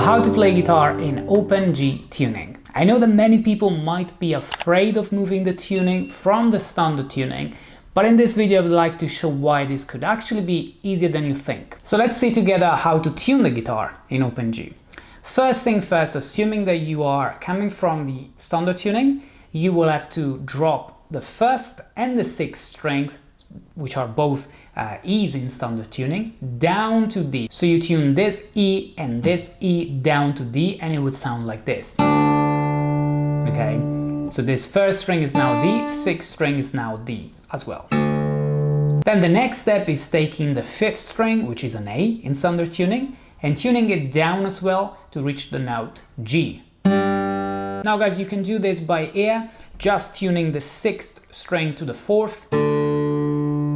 how to play guitar in open G tuning. I know that many people might be afraid of moving the tuning from the standard tuning, but in this video I would like to show why this could actually be easier than you think. So let's see together how to tune the guitar in open G. First thing first, assuming that you are coming from the standard tuning, you will have to drop the first and the sixth strings, which are both E's in standard tuning, down to D. So you tune this E and this E down to D and it would sound like this. Okay, so this first string is now D, sixth string is now D as well. Then the next step is taking the fifth string, which is an A in standard tuning, and tuning it down as well to reach the note G. Now guys, you can do this by ear, just tuning the sixth string to the fourth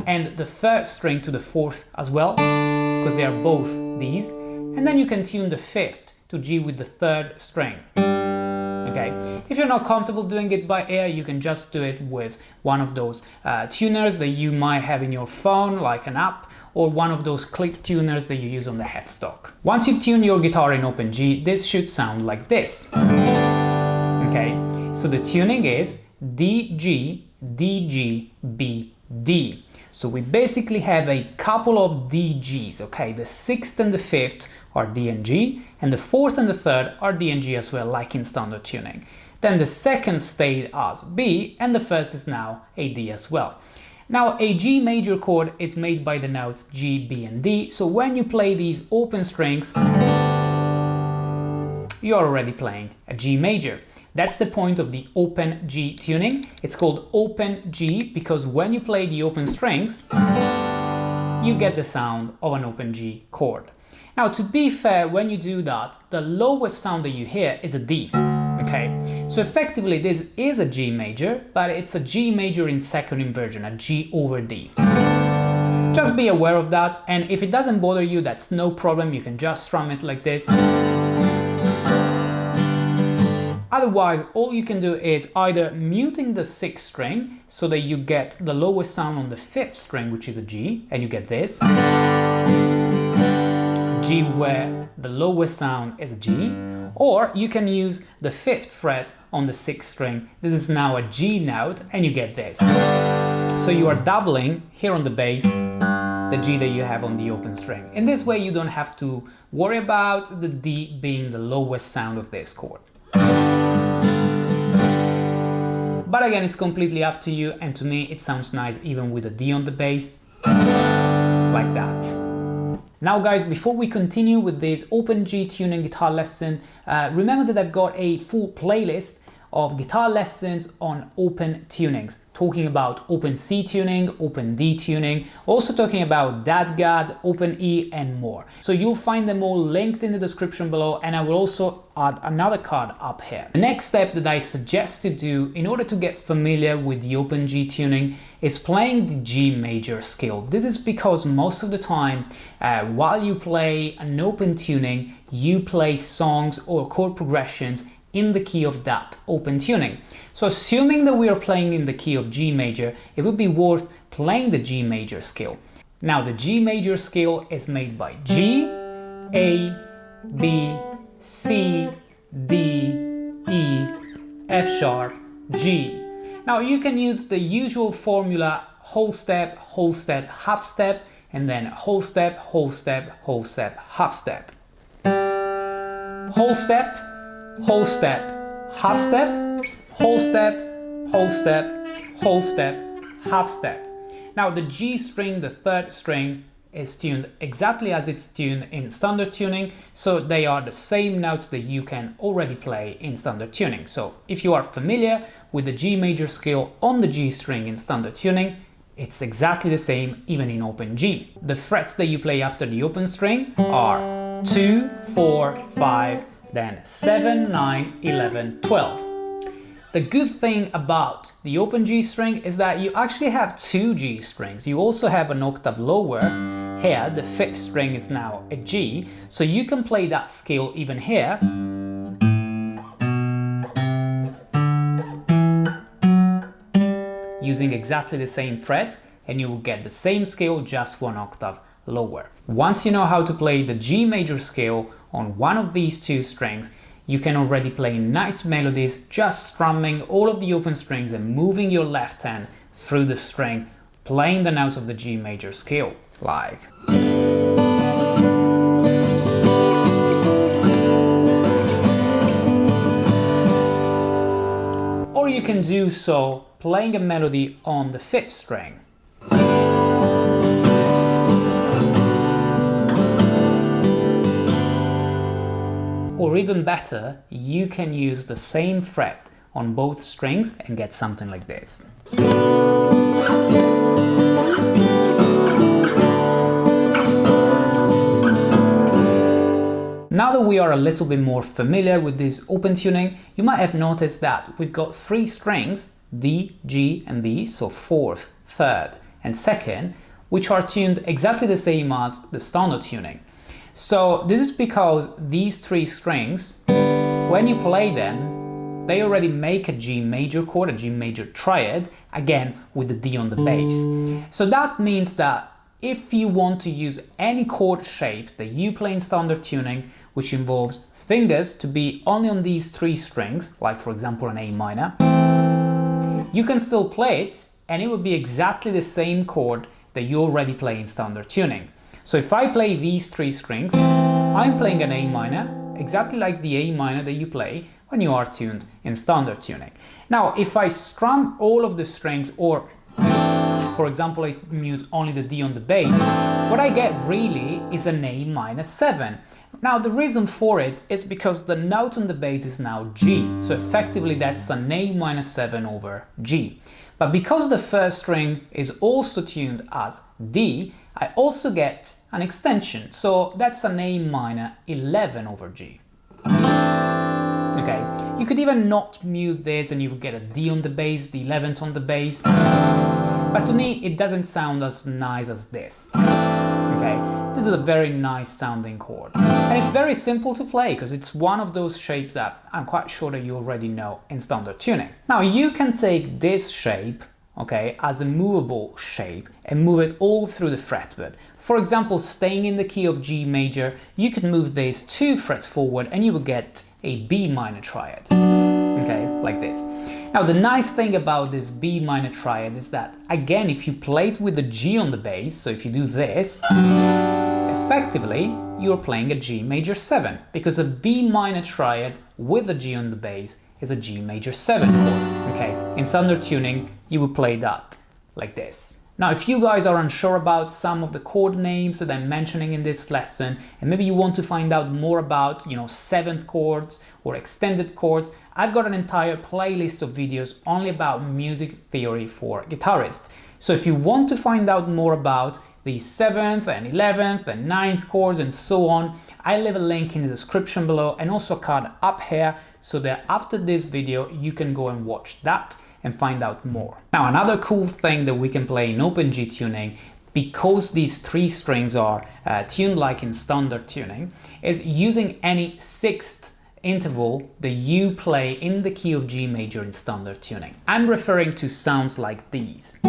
and the third string to the fourth as well, because they are both these, and then you can tune the fifth to G with the third string. Okay, if you're not comfortable doing it by ear, you can just do it with one of those tuners that you might have in your phone, like an app, or one of those click tuners that you use on the headstock. Once you've tuned your guitar in open G, this should sound like this. Okay, so the tuning is D, G, D, G, B, D. So we basically have a couple of DGs, okay? The sixth and the fifth are D and G, and the fourth and the third are D and G as well, like in standard tuning. Then the second stayed as B, and the first is now a D as well. Now, a G major chord is made by the notes G, B, and D, so when you play these open strings, you're already playing a G major. That's the point of the open G tuning. It's called open G because when you play the open strings, you get the sound of an open G chord. Now, to be fair, when you do that, the lowest sound that you hear is a D. Okay, so effectively this is a G major, but it's a G major in second inversion, a G over D. Just be aware of that, and if it doesn't bother you, that's no problem. You can just strum it like this. Otherwise, all you can do is either muting the sixth string so that you get the lowest sound on the fifth string, which is a G, and you get this. G where the lowest sound is a G, or you can use the fifth fret on the sixth string. This is now a G note, and you get this. So you are doubling here on the bass the G that you have on the open string. In this way, you don't have to worry about the D being the lowest sound of this chord. But again, it's completely up to you, and to me it sounds nice even with a D on the bass, like that. Now guys, before we continue with this open G tuning guitar lesson, remember that I've got a full playlist of guitar lessons on open tunings, talking about open C tuning, open D tuning, also talking about DADGAD, open E, and more. So you'll find them all linked in the description below, and I will also add another card up here. The next step that I suggest to do in order to get familiar with the open G tuning is playing the G major scale. This is because most of the time, while you play an open tuning, you play songs or chord progressions in the key of that open tuning. So assuming that we are playing in the key of G major, it would be worth playing the G major scale. Now the G major scale is made by G, A, B, C, D, E, F sharp, G. Now you can use the usual formula: whole step, half step, and then whole step, half step. Whole step, whole step, half step, whole step, whole step, whole step, half step. Now the G string, the third string, is tuned exactly as it's tuned in standard tuning, so they are the same notes that you can already play in standard tuning. So if you are familiar with the G major scale on the G string in standard tuning, it's exactly the same even in open G. The frets that you play after the open string are 2, 4, 5, then 7, 9, 11, 12. The good thing about the open G string is that you actually have two G strings. You also have an octave lower. Here, the fifth string is now a G, so you can play that scale even here. Using exactly the same fret, and you will get the same scale, just one octave lower. Once you know how to play the G major scale on one of these two strings, you can already play nice melodies just strumming all of the open strings and moving your left hand through the string, playing the notes of the G major scale, like. Or you can do so playing a melody on the fifth string. Or even better, you can use the same fret on both strings and get something like this. Now that we are a little bit more familiar with this open tuning, you might have noticed that we've got three strings, D, G and B, so fourth, third and second, which are tuned exactly the same as the standard tuning. So this is because these three strings, when you play them, they already make a G major chord, a G major triad, again with the D on the bass. So that means that if you want to use any chord shape that you play in standard tuning, which involves fingers to be only on these three strings, like for example an A minor, you can still play it and it would be exactly the same chord that you already play in standard tuning. So if I play these three strings, I'm playing an A minor, exactly like the A minor that you play when you are tuned in standard tuning. Now, if I strum all of the strings, or for example, I mute only the D on the bass, what I get really is an A minor 7. Now, the reason for it is because the note on the bass is now G, so effectively that's an A minor 7 over G. But because the first string is also tuned as D, I also get an extension, so that's an A minor 11 over G. Okay, you could even not mute this and you would get a D on the bass, the 11th on the bass, but to me it doesn't sound as nice as this. Okay, this is a very nice sounding chord, and it's very simple to play because it's one of those shapes that I'm quite sure that you already know in standard tuning. Now you can take this shape, okay, as a movable shape and move it all through the fretboard. For example, staying in the key of G major, you could move this 2 frets forward and you would get a B minor triad, okay, like this. Now the nice thing about this B minor triad is that, again, if you play it with the G on the bass, so if you do this, effectively you're playing a G major 7, because a B minor triad with a G on the bass is a G major 7 chord, okay. In standard tuning, you would play that like this. Now, if you guys are unsure about some of the chord names that I'm mentioning in this lesson, and maybe you want to find out more about, seventh chords or extended chords, I've got an entire playlist of videos only about music theory for guitarists. So if you want to find out more about the 7th and 11th and 9th chords and so on, I'll leave a link in the description below and also a card up here so that after this video you can go and watch that and find out more. Now, another cool thing that we can play in open G tuning, because these three strings are tuned like in standard tuning, is using any sixth interval that you play in the key of G major in standard tuning. I'm referring to sounds like these.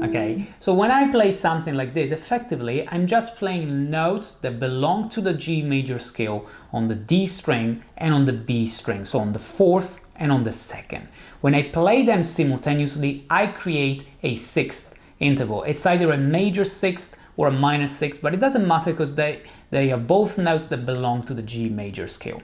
Okay, so when I play something like this, effectively I'm just playing notes that belong to the G major scale on the D string and on the B string, so on the fourth and on the second. When I play them simultaneously, I create a sixth interval. It's either a major sixth or a minor sixth, but it doesn't matter because they are both notes that belong to the G major scale.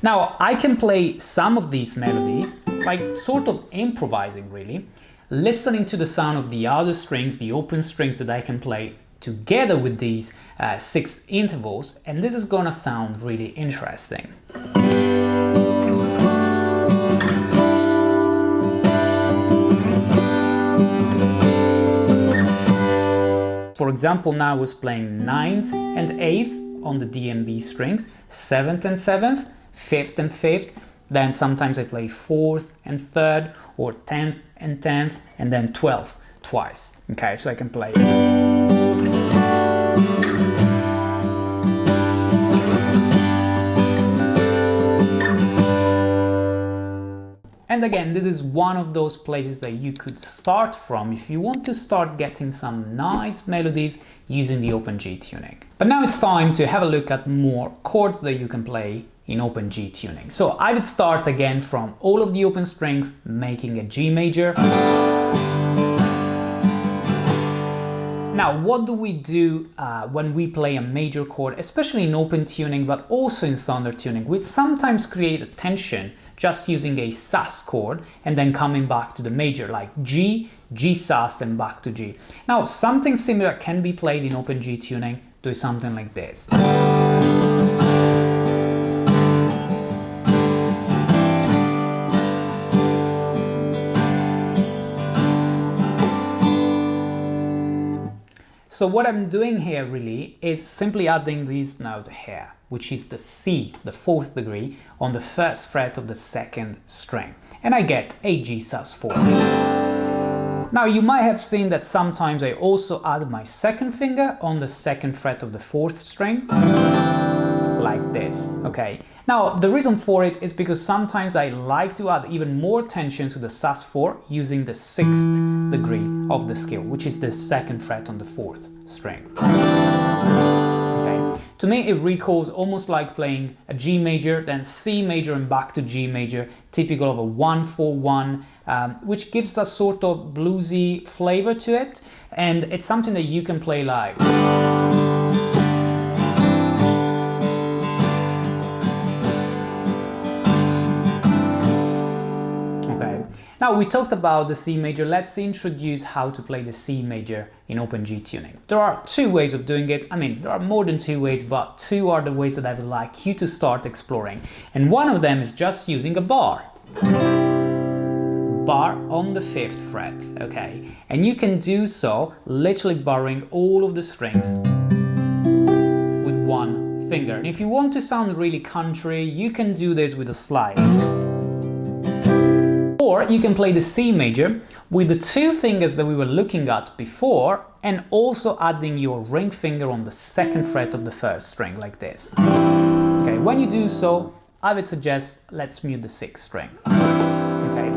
Now, I can play some of these melodies, like sort of improvising really, listening to the sound of the other strings, the open strings that I can play together with these sixth intervals, and this is gonna sound really interesting. For example, now I was playing 9th and 8th on the D and B strings, 7th and 7th, 5th and 5th, then sometimes I play 4th and 3rd, or 10th and 10th, and then 12th twice. Okay, so I can play. And again, this is one of those places that you could start from if you want to start getting some nice melodies using the open G tuning. But now it's time to have a look at more chords that you can play in open G tuning. So I would start again from all of the open strings, making a G major. Now, what do we do when we play a major chord, especially in open tuning, but also in standard tuning? We sometimes create a tension just using a sus chord and then coming back to the major, like G, G sus, and back to G. Now, something similar can be played in open G tuning, do something like this. So what I'm doing here really is simply adding this note here, which is the C, the 4th degree, on the 1st fret of the 2nd string. And I get a G sus4. Now you might have seen that sometimes I also add my 2nd finger on the 2nd fret of the 4th string, like this, okay? Now the reason for it is because sometimes I like to add even more tension to the sus4 using the 6th degree of the scale, which is the 2nd fret on the 4th string. Okay. To me it recalls almost like playing a G major, then C major and back to G major, typical of a 1-4-1, which gives a sort of bluesy flavor to it, and it's something that you can play live. Now we talked about the C major, let's introduce how to play the C major in open G tuning. There are two ways of doing it. I mean, there are more than two ways, but two are the ways that I would like you to start exploring. And one of them is just using a bar. Bar on the 5th fret, okay? And you can do so literally barring all of the strings with one finger. And if you want to sound really country, you can do this with a slide. Or you can play the C major with the 2 fingers that we were looking at before, and also adding your ring finger on the 2nd fret of the 1st string, like this. Okay, when you do so, I would suggest let's mute the 6th string. Okay,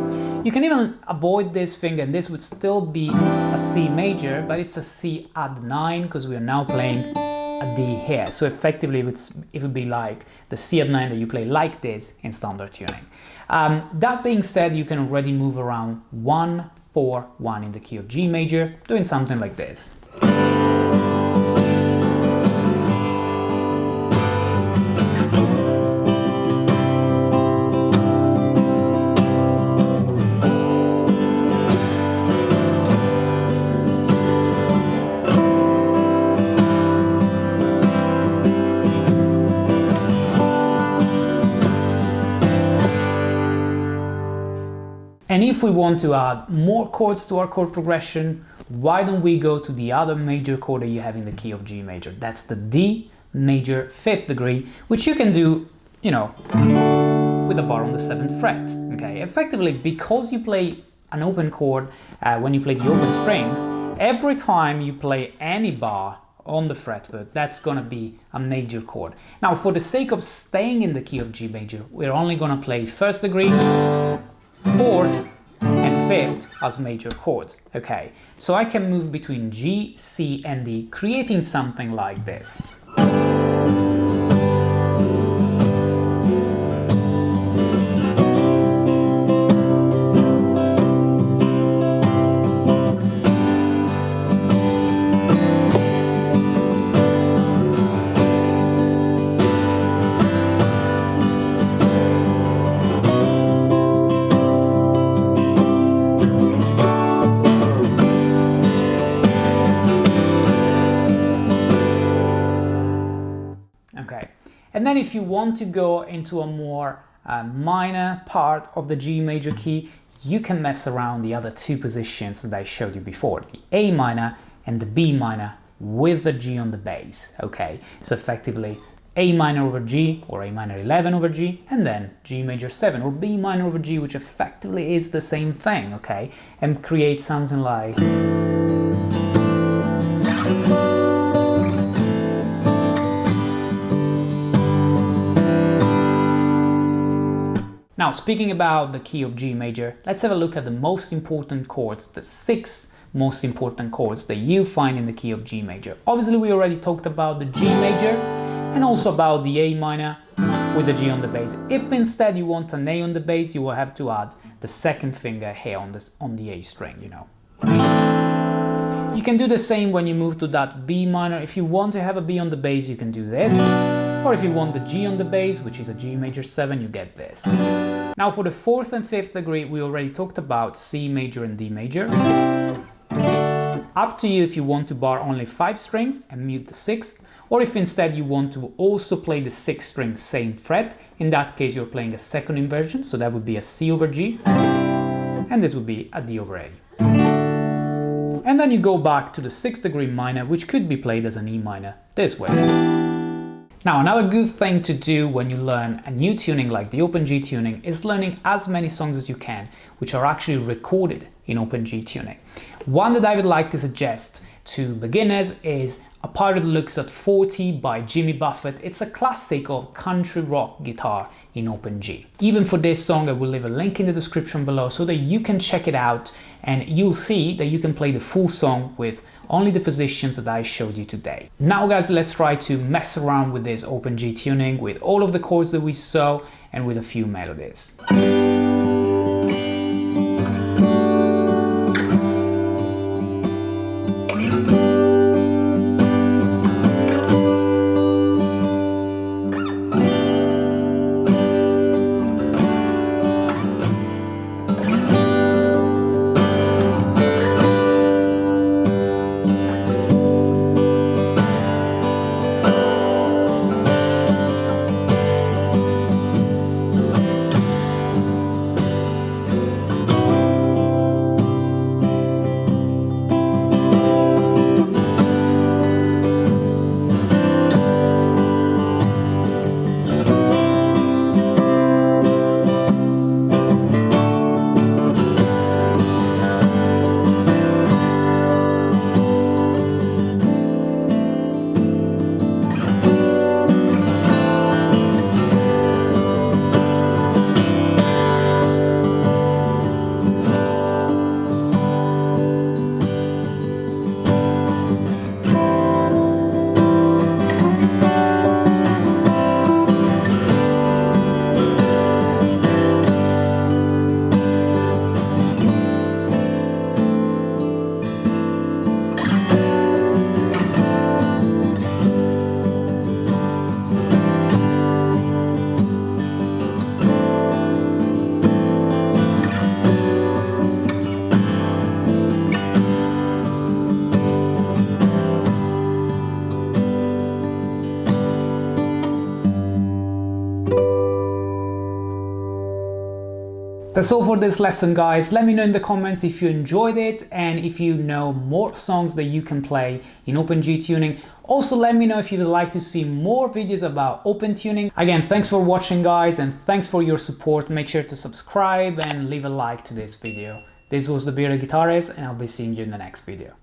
you can even avoid this finger, and this would still be a C major, but it's a C add 9 because we are now playing a D here. So effectively it would be like the C add 9 that you play like this in standard tuning. That being said, you can already move around 1-4-1 in the key of G major, doing something like this. And if we want to add more chords to our chord progression, why don't we go to the other major chord that you have in the key of G major? That's the D major 5th degree, which you can do, you know, with a bar on the 7th fret. Okay, effectively, because you play an open chord when you play the open strings, every time you play any bar on the fretboard, that's gonna be a major chord. Now, for the sake of staying in the key of G major, we're only gonna play 1st degree, 4th and 5th as major chords. Okay, so I can move between G, C and D, creating something like this. And then if you want to go into a more minor part of the G major key, you can mess around the other 2 positions that I showed you before, the A minor and the B minor with the G on the bass, okay? So effectively A minor over G, or A minor 11 over G, and then G major 7 or B minor over G, which effectively is the same thing, okay? And create something like... Now, speaking about the key of G major, let's have a look at the most important chords, the 6 most important chords that you find in the key of G major. Obviously, we already talked about the G major and also about the A minor with the G on the bass. If instead you want an A on the bass, you will have to add the second finger here on the A string, you know. You can do the same when you move to that B minor. If you want to have a B on the bass, you can do this. Or if you want the G on the bass, which is a G major 7, you get this. Now for the 4th and 5th degree, we already talked about C major and D major. Up to you if you want to bar only 5 strings and mute the 6th, or if instead you want to also play the 6th string same fret. In that case, you're playing a second inversion, so that would be a C over G, and this would be a D over A. And then you go back to the 6th degree minor, which could be played as an E minor this way. Now, another good thing to do when you learn a new tuning like the open G tuning is learning as many songs as you can, which are actually recorded in open G tuning. One that I would like to suggest to beginners is A Pirate Looks at 40 by Jimmy Buffett. It's a classic of country rock guitar in open G. Even for this song, I will leave a link in the description below so that you can check it out and you'll see that you can play the full song with only the positions that I showed you today. Now guys, let's try to mess around with this open G tuning with all of the chords that we saw and with a few melodies. That's all for this lesson, guys. Let me know in the comments if you enjoyed it and if you know more songs that you can play in open G tuning. Also, let me know if you would like to see more videos about open tuning. Again, thanks for watching, guys, and thanks for your support. Make sure to subscribe and leave a like to this video. This was the Bearded Guitarist, and I'll be seeing you in the next video.